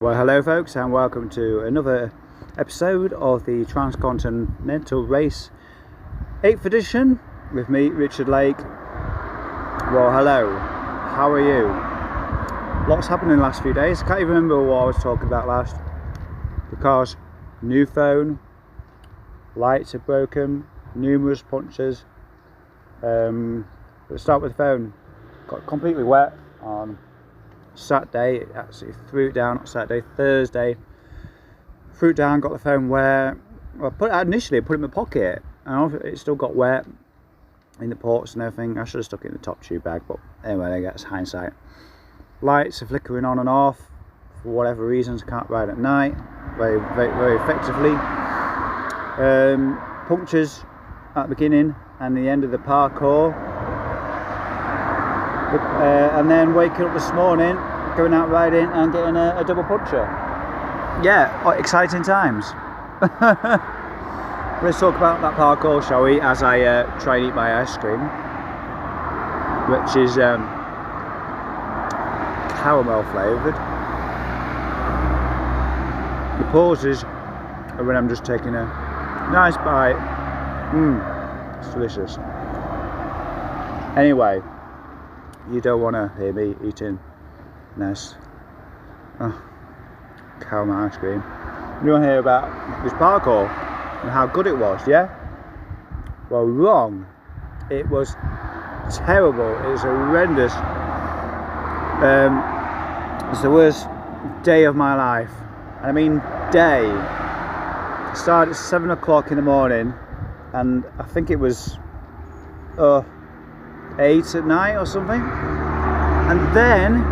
Well, hello folks, and welcome to another episode of the Transcontinental Race 8th edition with me, Richard Lake. Well, hello, how are you? Lots happened in the last few days. I can't even remember what I was talking about last, because new phone, lights are broken, numerous punctures. Let's start with the phone. Got completely wet on Saturday. It actually threw it down on Saturday. Thursday, threw it down, got the phone wet. Well, I initially put it in my pocket, and it still got wet in the ports and everything. I should have stuck it in the top tube bag, but anyway, that's hindsight. Lights are flickering on and off for whatever reasons. Can't ride at night very effectively. Punctures at the beginning and the end of the parkour. And then waking up this morning, going out riding and getting a double puncture. Yeah, exciting times. Let's talk about that parkour, shall we, as I try and eat my ice cream, which is caramel flavoured. The pauses are when I'm just taking a nice bite. It's delicious. Anyway, you don't want to hear me eating nice caramel ice cream. You want to hear about this parkour and how good it was, yeah? Well, wrong. It was terrible. It was horrendous. It's the worst day of my life. I mean day. I started at 7 o'clock in the morning, and I think it was 8 at night or something. And then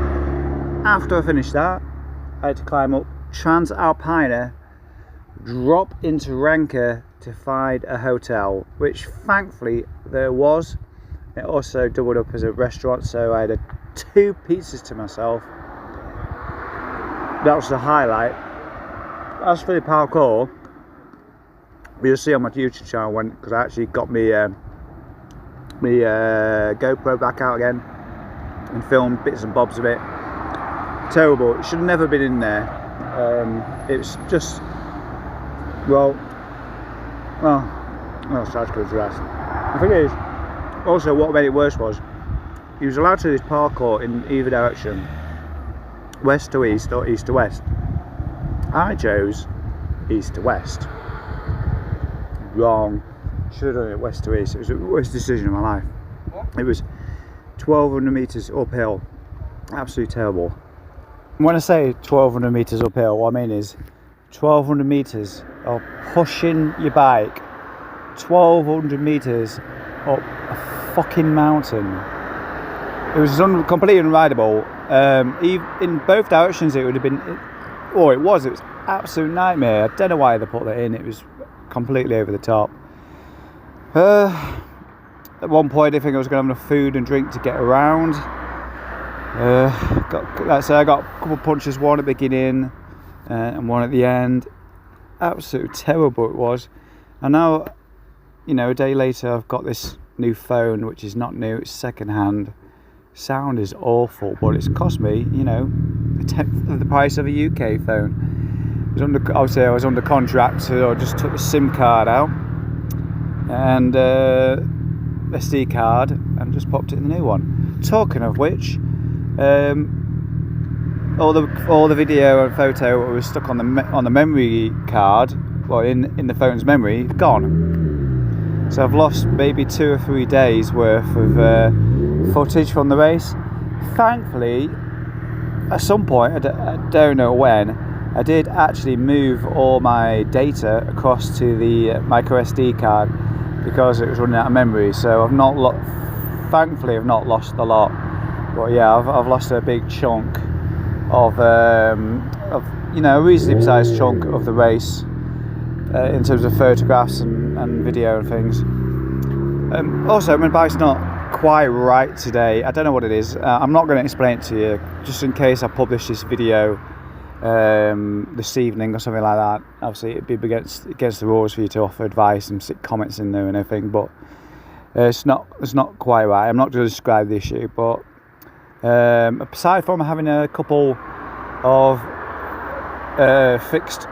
after I finished that, I had to climb up Transalpina, drop into Ranker to find a hotel, which thankfully there was. It also doubled up as a restaurant, so I had 2 pizzas to myself. That was the highlight. As for the parkour, you'll see on my YouTube channel when, because I actually got me GoPro back out again and filmed bits and bobs of it. Terrible. It should have never been in there. It's just, well, try to address. The thing is, also what made it worse was, he was allowed to do this parkour in either direction, west to east or east to west. I chose east to west. Wrong. Should have done it west to east. It was the worst decision of my life. It was 1,200 metres uphill. Absolutely terrible. When I say 1,200 metres uphill, what I mean is 1,200 metres of pushing your bike 1,200 metres up a fucking mountain. It was completely unrideable. In both directions it would have been, it was absolute nightmare. I don't know why they put that in. It was completely over the top. At one point I think I was going to have enough food and drink to get around. I got a couple of punches, one at the beginning and one at the end. Absolutely terrible it was. And now, a day later I've got this new phone, which is not new, it's second hand. Sound is awful, but it's cost me, a tenth of the price of a UK phone. I was under contract, so I just took the SIM card out and SD card and just popped it in the new one. Talking of which, all the video and photo was stuck on the memory card, well in the phone's memory, gone. So I've lost maybe 2 or 3 days worth of footage from the race. Thankfully, at some point, I don't know when, I did actually move all my data across to the micro SD card because it was running out of memory. So thankfully I've not lost a lot, but yeah, I've lost a big chunk of a reasonably sized chunk of the race in terms of photographs and video and things. Also, my bike's not quite right today. I don't know what it is. I'm not going to explain it to you, just in case I publish this video this evening or something like that. Obviously it'd be against the rules for you to offer advice and stick comments in there and everything, but it's not quite right. I'm not going to describe the issue, but aside from having a couple of fixed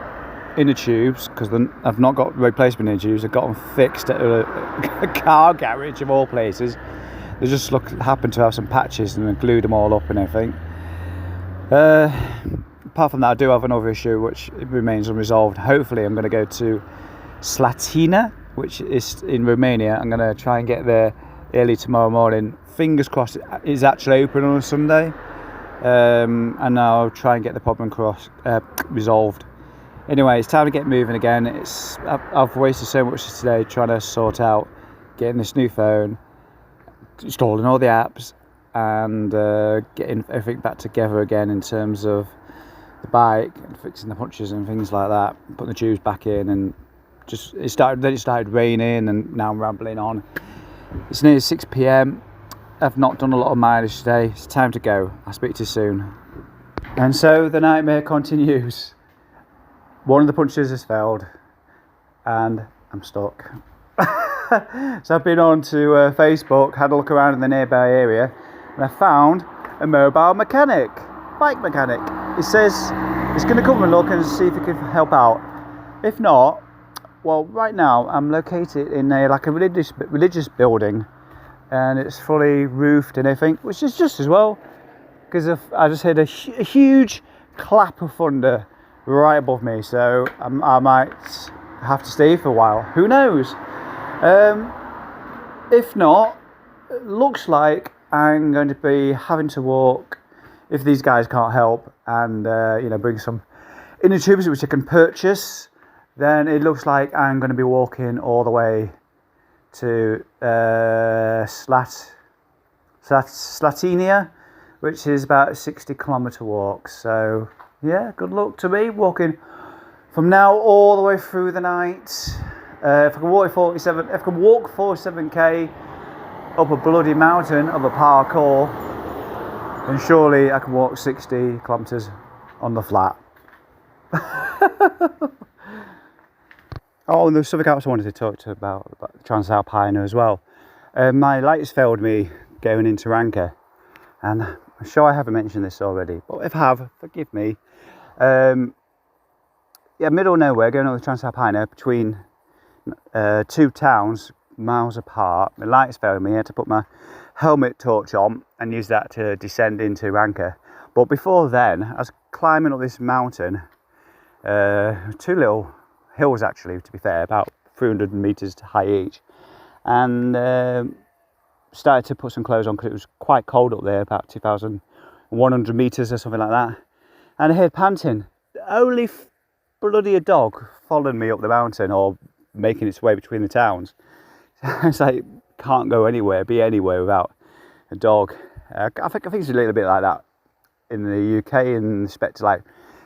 inner tubes, because I've not got replacement inner tubes. I've got them fixed at a car garage of all places. They just happen to have some patches, and I glued them all up and everything. Apart from that, I do have another issue which remains unresolved. Hopefully I'm going to go to Slatina, which is in Romania. I'm going to try and get there early tomorrow morning. Fingers crossed it's actually open on a Sunday, and I'll try and get the problem resolved. Anyway, it's time to get moving again. I've wasted so much today trying to sort out getting this new phone, installing all the apps, and getting everything back together again in terms of the bike and fixing the punches and things like that, putting the tubes back in, and it started raining, and now I'm rambling on. It's nearly 6 p.m. I've not done a lot of mileage today. It's time to go. I'll speak to you soon. And so the nightmare continues. One of the punches has failed and I'm stuck. So I've been on to Facebook, had a look around in the nearby area, and I found a mobile mechanic, bike mechanic. It says it's going to come and look and see if it can help out. If not, well, right now I'm located in a religious building, and it's fully roofed and everything, which is just as well, because I just heard a huge clap of thunder right above me, so I might have to stay for a while. Who knows? If not, it looks like I'm going to be having to walk, if these guys can't help, and bring some inner tubes which I can purchase. Then it looks like I'm going to be walking all the way to Slatina, which is about a 60-kilometre walk. So yeah, good luck to me walking from now all the way through the night. If I can walk 47k up a bloody mountain of a parkour, then surely I can walk 60 kilometres on the flat. Oh, and there's something else I wanted to talk to about Transalpina as well. My lights failed me going into Ranker, and I'm sure I haven't mentioned this already, but if I have, forgive me. Middle of nowhere, going over the Transalpina between two towns, miles apart. My lights failed me. I had to put my helmet torch on and use that to descend into Ranker. But before then, I was climbing up this mountain, two little hills actually, to be fair, about 300 metres high each, and started to put some clothes on because it was quite cold up there, about 2,100 metres or something like that, and I heard panting. Only bloody a dog following me up the mountain, or making its way between the towns. It's like, can't go anywhere, be anywhere without a dog. I think it's a little bit like that in the UK in respect to, like,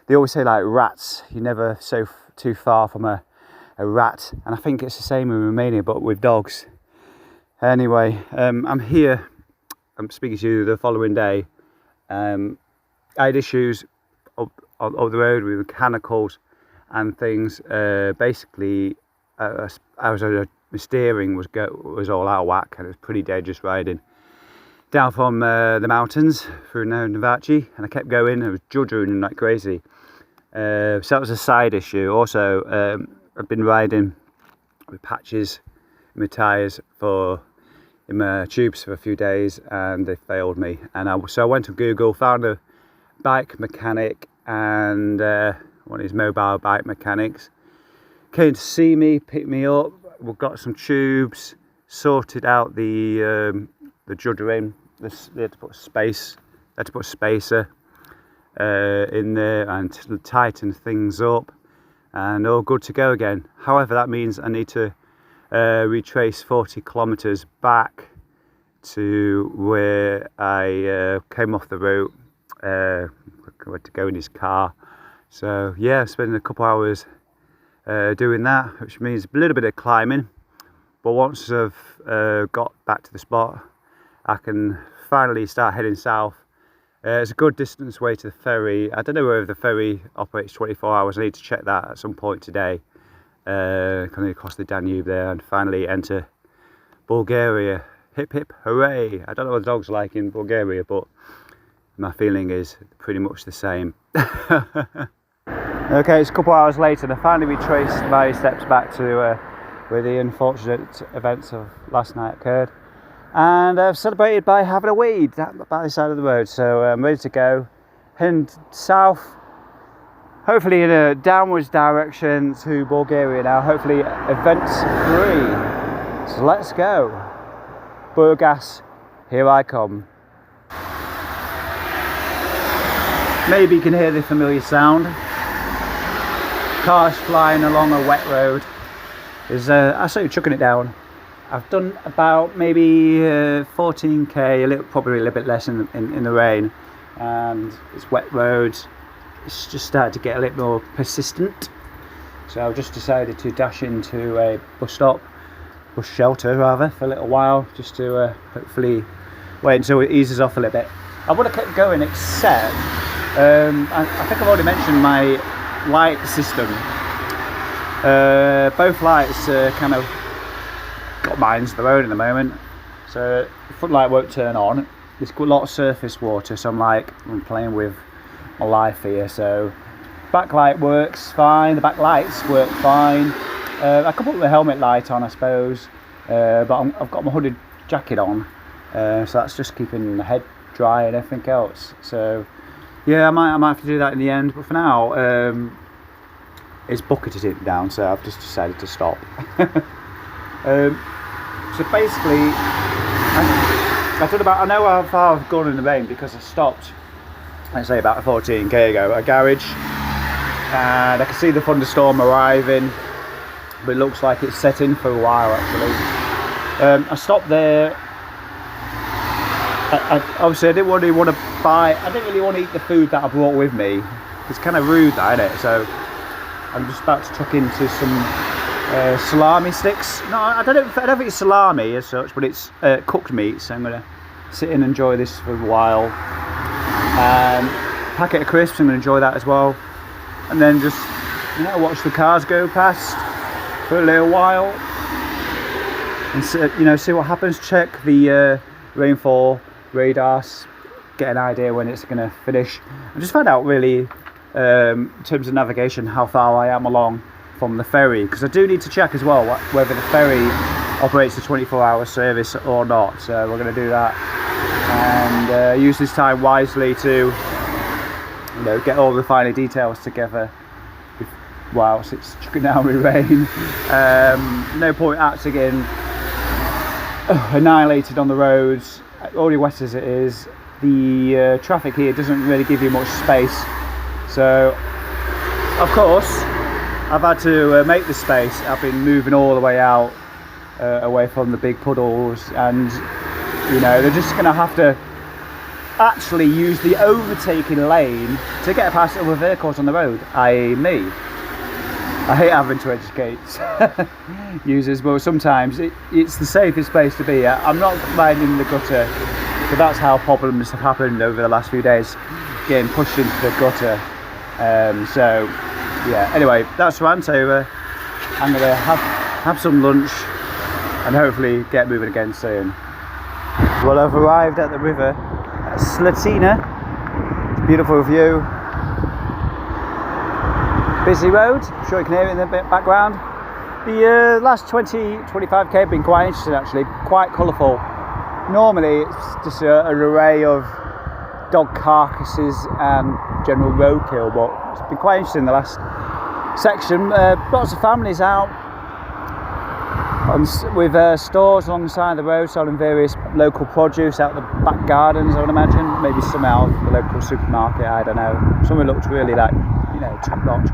they always say, like, rats, you're never too far from a rat, and I think it's the same in Romania, but with dogs. Anyway, I'm here, I'm speaking to you the following day. I had issues up the road with mechanicals and things. Basically, my steering was all out of whack, and it was pretty dangerous riding down from the mountains through Novaci, and I kept going. I was juddering like crazy. So that was a side issue. Also, I've been riding with patches in my tyres in my tubes for a few days, and they failed me. And so I went to Google, found a bike mechanic, and one of his mobile bike mechanics came to see me, picked me up. We got some tubes, sorted out the juddering. They had to put a spacer in there and tighten things up, and all good to go again. However, that means I need to retrace 40 kilometres back to where I came off the route, to go in his car. So yeah, spending a couple hours doing that, which means a little bit of climbing, but once I've got back to the spot, I can finally start heading south. It's a good distance away to the ferry. I don't know whether the ferry operates 24 hours. I need to check that at some point today. Coming across the Danube there and finally enter Bulgaria. Hip hip hooray! I don't know what the dog's like in Bulgaria, but my feeling is pretty much the same. Okay, it's a couple hours later and I finally retraced my steps back to where the unfortunate events of last night occurred. And I've celebrated by having a weed by the side of the road. So I'm ready to go. Heading south, hopefully in a downwards direction to Bulgaria now. Hopefully events free. So let's go. Burgas, here I come. Maybe you can hear the familiar sound. Cars flying along a wet road. Is absolutely chucking it down. I've done about maybe 14k, probably a little bit less in the rain, and it's wet roads. It's just started to get a little more persistent. So I've just decided to dash into a bus shelter rather, for a little while, just to hopefully wait until it eases off a little bit. I would have kept going, except I think I've already mentioned my light system. Both lights kind of got mines of their own at the moment, so the front light won't turn on. There's a lot of surface water, so I'm playing with my life here. So backlight works fine, the backlights work fine. I could put the helmet light on, I suppose, but I've got my hooded jacket on, so that's just keeping the head dry and everything else. So yeah, I might have to do that in the end, but for now it's bucketed it down, so I've just decided to stop. So basically I know how far I've gone in the rain, because I stopped, let's say about 14k ago, at a garage, and I can see the thunderstorm arriving, but it looks like it's set in for a while actually. I stopped there. Obviously I didn't really want to eat the food that I brought with me. It's kind of rude that, isn't it? So I'm just about to chuck into some salami sticks. No, I don't think it's salami as such, but it's cooked meat, so I'm going to sit and enjoy this for a while. Packet of crisps, I'm going to enjoy that as well, and then just watch the cars go past for a little while and see what happens. Check the rainfall radars, get an idea when it's going to finish, and just find out really in terms of navigation how far I am along from the ferry, because I do need to check as well whether the ferry operates a 24-hour service or not. So we're going to do that and use this time wisely to get all the finer details together whilst it's chucking down with rain. No point acting in annihilated on the roads, already wet as it is. The traffic here doesn't really give you much space, so of course I've had to make the space. I've been moving all the way out away from the big puddles, and they're just going to have to actually use the overtaking lane to get past other vehicles on the road, i.e. me. I hate having to educate users, but sometimes it's the safest place to be. I'm not riding in the gutter, but that's how problems have happened over the last few days, getting pushed into the gutter. So yeah, anyway, that's rant over. I'm going to have some lunch and hopefully get moving again soon. Well, I've arrived at the river at Slatina. It's a beautiful view. Busy road, I'm sure you can hear it in the background. The last 20-25k have been quite interesting actually, quite colourful. Normally it's just an array of dog carcasses and general roadkill, but it's been quite interesting the last section. Lots of families out with stores along the side of the road selling various local produce out the back gardens, I would imagine. Maybe some out of the local supermarket, I don't know. Some of it looked really like, top notch.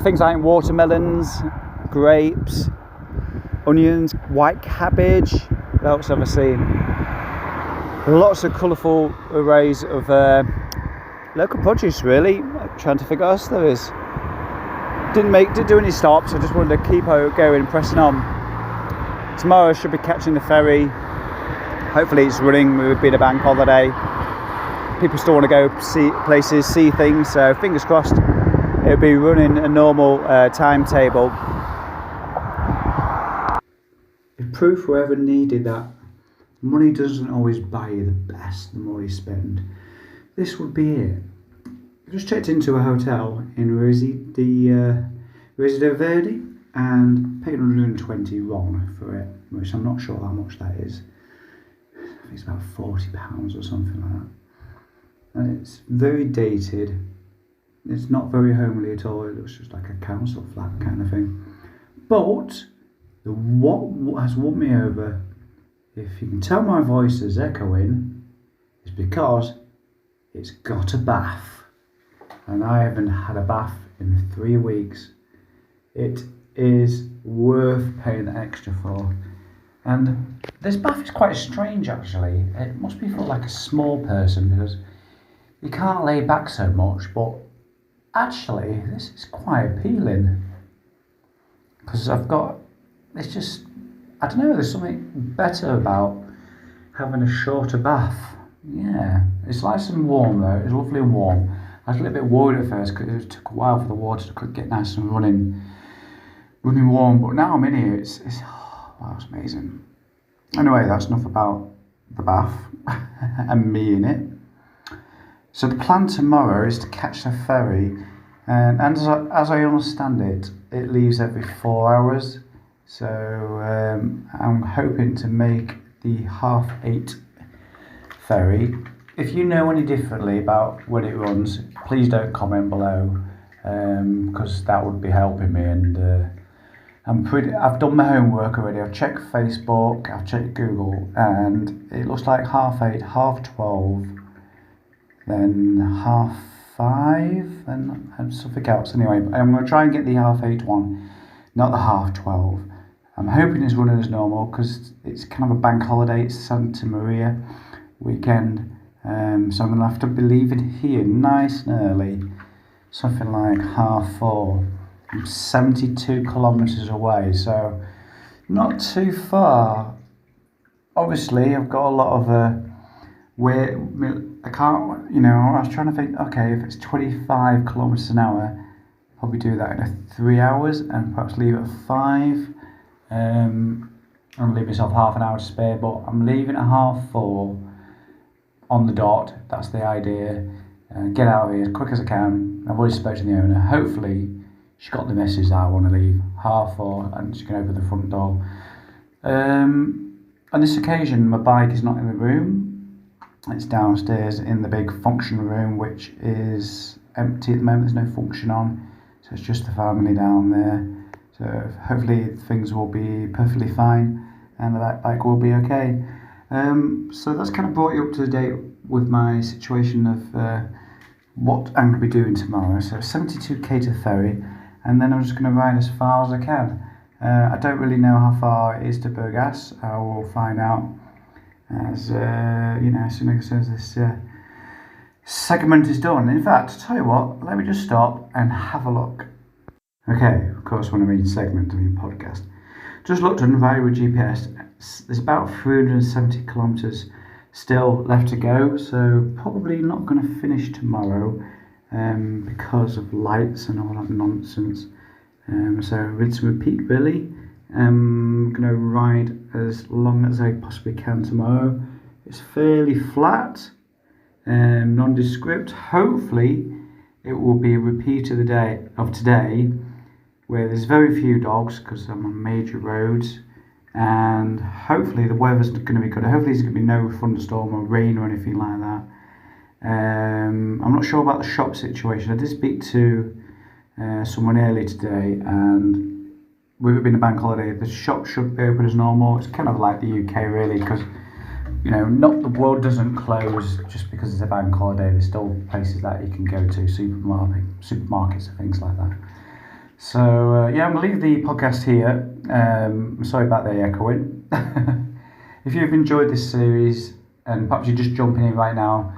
Things like watermelons, grapes, onions, white cabbage. What else have I seen? Lots of colourful arrays of local produce, really. I'm trying to figure out what else there is. Didn't do any stops, I just wanted to keep going and pressing on. Tomorrow I should be catching the ferry. Hopefully it's running, with it being a bank holiday. People still want to go see places, see things, so fingers crossed it'll be running a normal timetable. If proof were ever needed that money doesn't always buy you the best the more you spend, this would be it. just checked into a hotel in Resido Verde and paid 120 RON for it, which I'm not sure how much that is. I think it's about £40 or something like that. And it's very dated. It's not very homely at all. It looks just like a council flat kind of thing. But what has won me over, if you can tell my voice is echoing, is because it's got a bath. And I haven't had a bath in 3 weeks. It is worth paying the extra for. And this bath is quite strange actually. It must be for like a small person because you can't lay back so much, but actually this is quite appealing because it's just, I don't know, there's something better about having a shorter bath. Yeah, it's nice and warm though, it's lovely and warm. I was a little bit worried at first because it took a while for the water to get nice and running warm, but now I'm in here, wow, it's amazing. Anyway, that's enough about the bath and me in it. So the plan tomorrow is to catch the ferry, and as I understand it, it leaves every 4 hours. So I'm hoping to make the 8:30 ferry. If you know any differently about when it runs, please don't comment below, because that would be helping me. And I've done my homework already. I've checked Facebook, I've checked Google, and it looks like 8:30, 12:30. Then 5:30, and something else. Anyway, I'm going to try and get the 8:30 one, not the 12:30. I'm hoping it's running as normal because it's kind of a bank holiday. It's Santa Maria weekend, so I'm going to have to be leaving here nice and early, something like 4:30. I'm 72 kilometres away, so not too far. Obviously, I've got a lot of I can't, I was trying to think, okay, if it's 25 kilometres an hour, probably do that in 3 hours and perhaps leave at 5. And leave myself half an hour to spare, but I'm leaving at 4:30 on the dot. That's the idea. Get out of here as quick as I can. I've already spoken to the owner. Hopefully, she got the message that I want to leave 4:30 and she can open the front door. On this occasion, my bike is not in the room. It's downstairs in the big function room, which is empty at the moment. There's no function on, so it's just the family down there. So hopefully things will be perfectly fine and the bike will be okay. So that's kind of brought you up to date with my situation of what I'm going to be doing tomorrow. So 72k to ferry, and then I'm just going to ride as far as I can. I don't really know how far it is to Burgas. I will find out as soon as this segment is done. In fact, tell you what, let me just stop and have a look. Okay, of course, when I mean segment, I mean podcast. Just looked on via with GPS. There's about 370 kilometres still left to go, so probably not going to finish tomorrow because of lights and all that nonsense. So rinse and repeat really. I'm going to ride as long as I possibly can tomorrow. It's fairly flat, nondescript. Hopefully it will be a repeat of today, where there's very few dogs because I'm on major roads, and hopefully the weather's going to be good. Hopefully there's going to be no thunderstorm or rain or anything like that. I'm not sure about the shop situation. I did speak to someone earlier today, and with it being a bank holiday, the shop should be open as normal. It's kind of like the UK really, because not the world doesn't close just because it's a bank holiday. There's still places that you can go to, supermarkets and things like that. So I'm going to leave the podcast here. Sorry about the echoing. If you've enjoyed this series and perhaps you're just jumping in right now,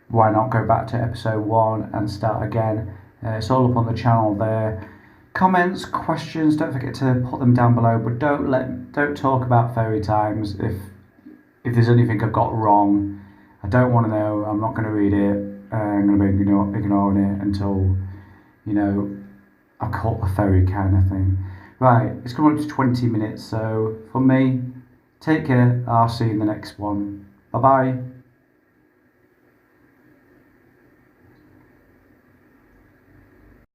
why not go back to episode 1 and start again? It's all up on the channel there. Comments, questions, don't forget to put them down below, but don't talk about ferry times. If there's anything I've got wrong, I don't want to know. I'm not going to read it. I'm going to be ignoring it until I caught the ferry kind of thing. Right, it's coming up to 20 minutes, so from me, take care. I'll see you in the next one. Bye bye.